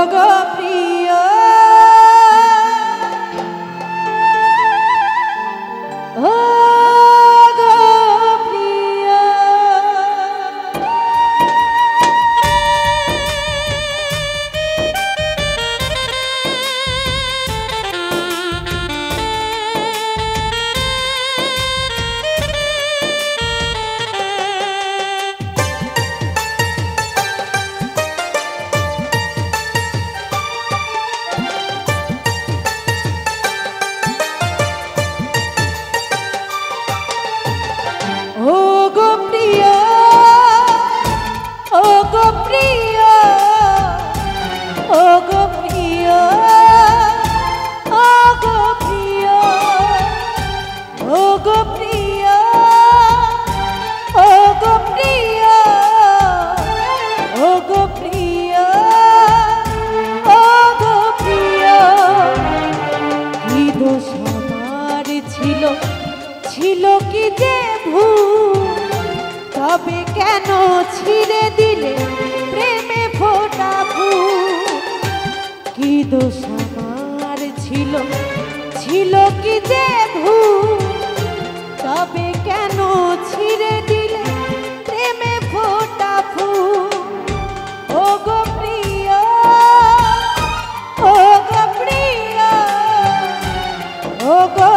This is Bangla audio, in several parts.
গো প্রিয় ও গো প্রিয় ছিল কি যে ভুল তবে কেন ছিঁড়ে দিলে প্রেমে ফোটা ফুল কি দোষ আমার ছিল কি যে ভুল তবে কেন ছিঁড়ে দিলে প্রেমে ফোটা ফুল ও গো প্রিয় ও গো প্রিয় ও গো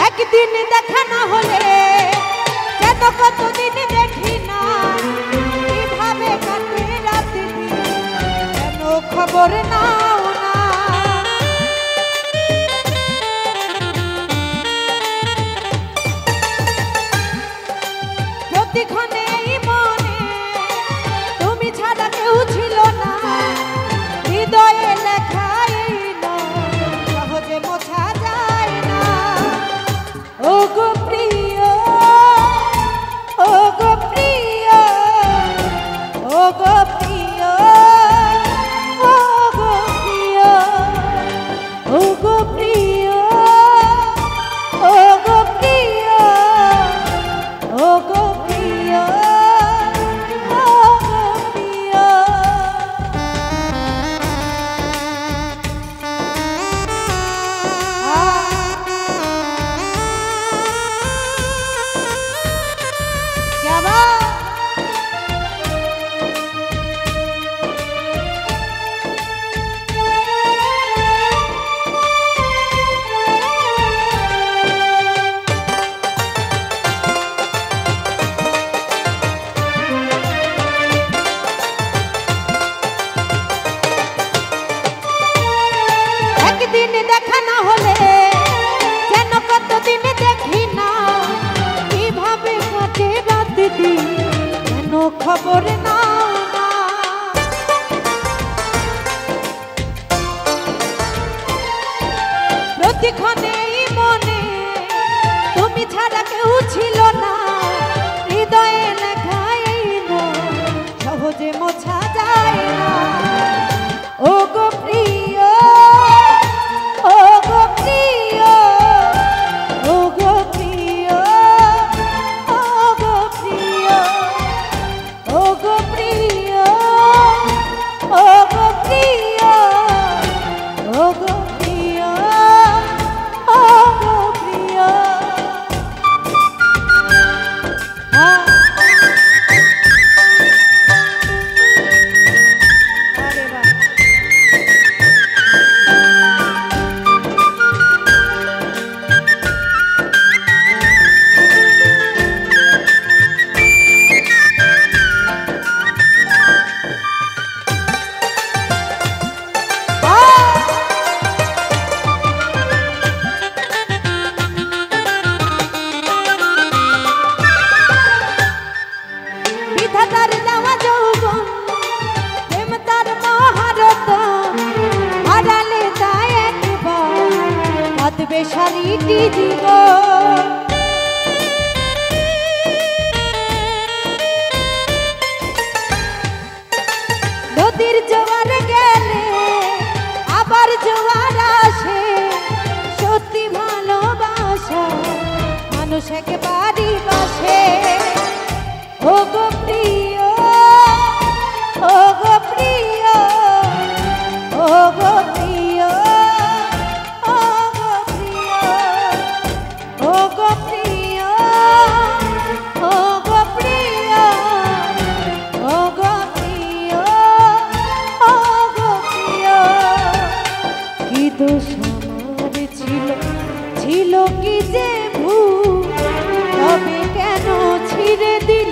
একদিন দেখা না হলে যেন কতদিন দেখি না কিভাবে কাটে রাত দিন যেন খবর নাও না প্রতিক্ষণে এই মনে তুমি ছাড়া কেউ ছিল না হৃদয়ে লেখা এই নাম সহজে মোছা যায় না ও গো প্রিয় ও গো প্রিয় ও গো প্রিয় ও গো প্রিয় ও গো প্রিয় ও গো প্রিয় ও গো প্রিয় ও গো প্রিয় একদিন দেখা না হলে যেন কতদিন দেখি না কিভাবে কাটে রাত দিন যেন খবর নাও না প্রতিক্ষণে মনে তুমি ছাড়া কেউ ছিল না হৃদয়ে লেখা এই নাম সহজে মোছা যায় না ও গো প্রিয় ও গো প্রিয় ও গো প্রিয় ও গো প্রিয় ও গো প্রিয় ও গো প্রিয় ও গো প্রিয় ও গো প্রিয় বেসারিটি জীব নদীর জোয়ার গেলে আবার জোয়ার আসে সত্যি ভালোবাসা মানুষ একেবারেই বাসে ও গো প্রিয় ও গো প্রিয় ও গো প্রিয় ও গো প্রিয় ও গো প্রিয় ও গো প্রিয় ও গো প্রিয় ও গো প্রিয় কি দোষ আমার ছিল কি যে ভুল তবে কেন ছিঁড়ে দিল